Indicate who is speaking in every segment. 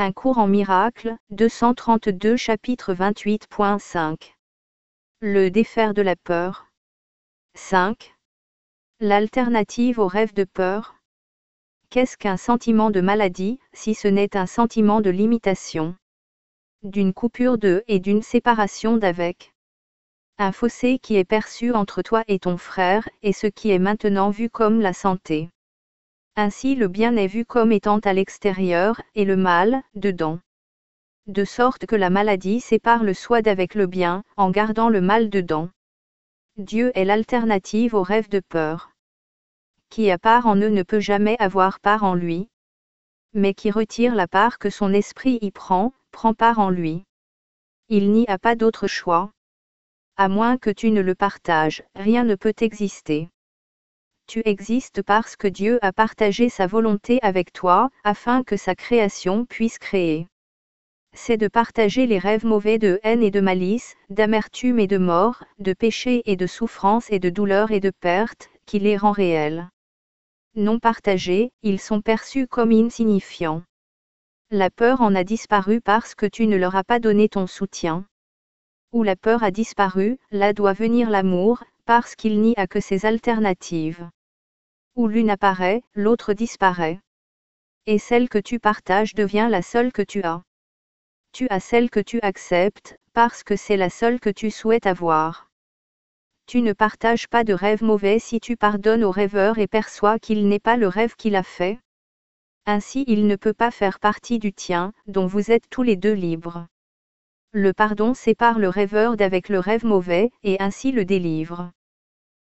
Speaker 1: Un cours en miracle, 232 chapitre 28.5. Le défaire de la peur. 5. L'alternative au rêve de peur. Qu'est-ce qu'un sentiment de maladie, si ce n'est un sentiment de limitation, d'une coupure de et d'une séparation d'avec? Un fossé qui est perçu entre toi et ton frère, et ce qui est maintenant vu comme la santé. Ainsi le bien est vu comme étant à l'extérieur, et le mal, dedans. De sorte que la maladie sépare le soi d'avec le bien, en gardant le mal dedans. Dieu est l'alternative au rêve de peur. Qui a part en eux ne peut jamais avoir part en lui. Mais qui retire la part que son esprit y prend part en lui. Il n'y a pas d'autre choix. À moins que tu ne le partages, rien ne peut exister. Tu existes parce que Dieu a partagé sa volonté avec toi, afin que sa création puisse créer. C'est de partager les rêves mauvais de haine et de malice, d'amertume et de mort, de péché et de souffrance et de douleur et de perte, qui les rend réels. Non partagés, ils sont perçus comme insignifiants. La peur en a disparu parce que tu ne leur as pas donné ton soutien. Où la peur a disparu, là doit venir l'amour, parce qu'il n'y a que ces alternatives. Où l'une apparaît, l'autre disparaît. Et celle que tu partages devient la seule que tu as. Tu as celle que tu acceptes, parce que c'est la seule que tu souhaites avoir. Tu ne partages pas de rêve mauvais si tu pardonnes au rêveur et perçois qu'il n'est pas le rêve qu'il a fait. Ainsi il ne peut pas faire partie du tien, dont vous êtes tous les deux libres. Le pardon sépare le rêveur d'avec le rêve mauvais, et ainsi le délivre.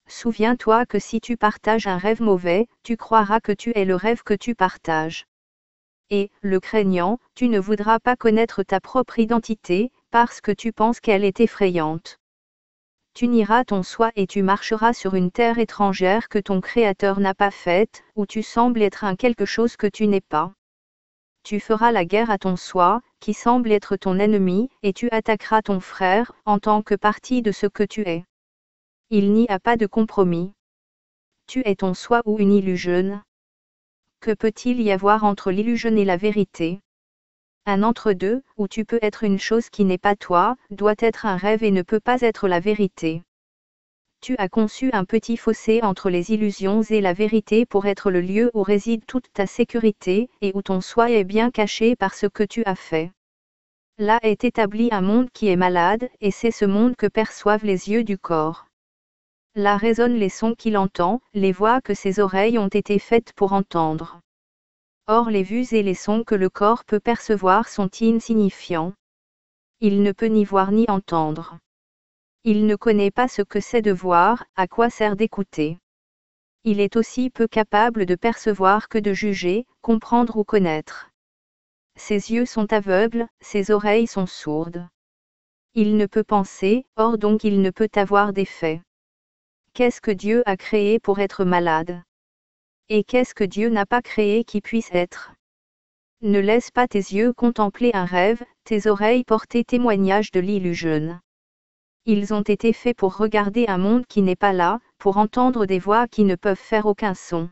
Speaker 1: Souviens-toi que si tu partages un rêve mauvais, tu croiras que tu es le rêve que tu partages. Et, le craignant, tu ne voudras pas connaître ta propre identité, parce que tu penses qu'elle est effrayante. Tu nieras ton soi et tu marcheras sur une terre étrangère que ton Créateur n'a pas faite, où tu sembles être un quelque chose que tu n'es pas. Tu feras la guerre à ton soi, qui semble être ton ennemi, et tu attaqueras ton frère, en tant que partie de ce que tu es. Il n'y a pas de compromis. Tu es ton soi ou une illusion. Que peut-il y avoir entre l'illusion et la vérité? Un entre-deux, où tu peux être une chose qui n'est pas toi, doit être un rêve et ne peut pas être la vérité. Tu as conçu un petit fossé entre les illusions et la vérité pour être le lieu où réside toute ta sécurité, et où ton soi est bien caché par ce que tu as fait. Là est établi un monde qui est malade, et c'est ce monde que perçoivent les yeux du corps. Là résonnent les sons qu'il entend, les voix que ses oreilles ont été faites pour entendre. Or les vues et les sons que le corps peut percevoir sont insignifiants. Il ne peut ni voir ni entendre. Il ne connaît pas ce que c'est de voir, à quoi sert d'écouter. Il est aussi peu capable de percevoir que de juger, comprendre ou connaître. Ses yeux sont aveugles, ses oreilles sont sourdes. Il ne peut penser, or donc il ne peut avoir d'effet. Qu'est-ce que Dieu a créé pour être malade? Et qu'est-ce que Dieu n'a pas créé qui puisse être? Ne laisse pas tes yeux contempler un rêve, tes oreilles porter témoignage de l'illusion. Ils ont été faits pour regarder un monde qui n'est pas là, pour entendre des voix qui ne peuvent faire aucun son.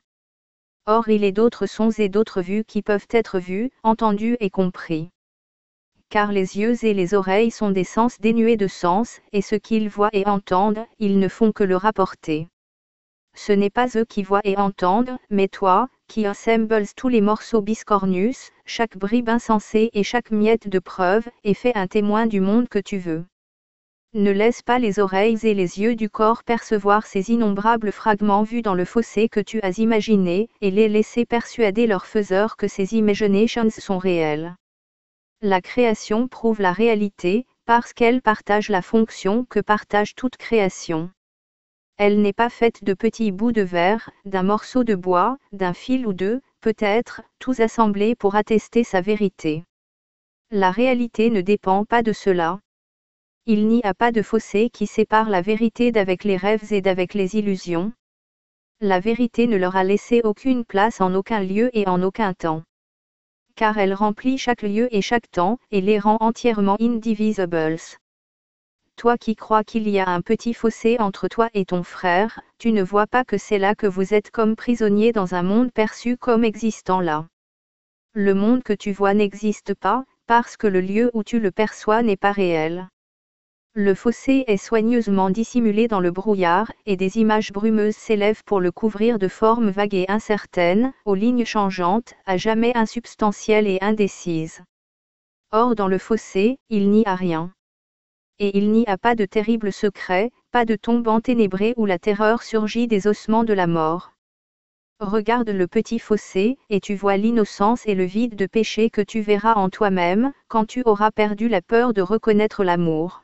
Speaker 1: Or il est d'autres sons et d'autres vues qui peuvent être vus, entendus et compris. Car les yeux et les oreilles sont des sens dénués de sens, et ce qu'ils voient et entendent, ils ne font que le rapporter. Ce n'est pas eux qui voient et entendent, mais toi, qui assembles tous les morceaux biscornus, chaque bribe insensée et chaque miette de preuve, et fais un témoin du monde que tu veux. Ne laisse pas les oreilles et les yeux du corps percevoir ces innombrables fragments vus dans le fossé que tu as imaginé, et les laisser persuader leur faiseur que ces imaginations sont réelles. La création prouve la réalité, parce qu'elle partage la fonction que partage toute création. Elle n'est pas faite de petits bouts de verre, d'un morceau de bois, d'un fil ou deux, peut-être, tous assemblés pour attester sa vérité. La réalité ne dépend pas de cela. Il n'y a pas de fossé qui sépare la vérité d'avec les rêves et d'avec les illusions. La vérité ne leur a laissé aucune place en aucun lieu et en aucun temps. Car elle remplit chaque lieu et chaque temps, et les rend entièrement indivisibles. Toi qui crois qu'il y a un petit fossé entre toi et ton frère, tu ne vois pas que c'est là que vous êtes comme prisonniers dans un monde perçu comme existant là. Le monde que tu vois n'existe pas, parce que le lieu où tu le perçois n'est pas réel. Le fossé est soigneusement dissimulé dans le brouillard, et des images brumeuses s'élèvent pour le couvrir de formes vagues et incertaines, aux lignes changeantes, à jamais insubstantielles et indécises. Or dans le fossé, il n'y a rien. Et il n'y a pas de terrible secret, pas de tombe enténébrée où la terreur surgit des ossements de la mort. Regarde le petit fossé, et tu vois l'innocence et le vide de péché que tu verras en toi-même, quand tu auras perdu la peur de reconnaître l'amour.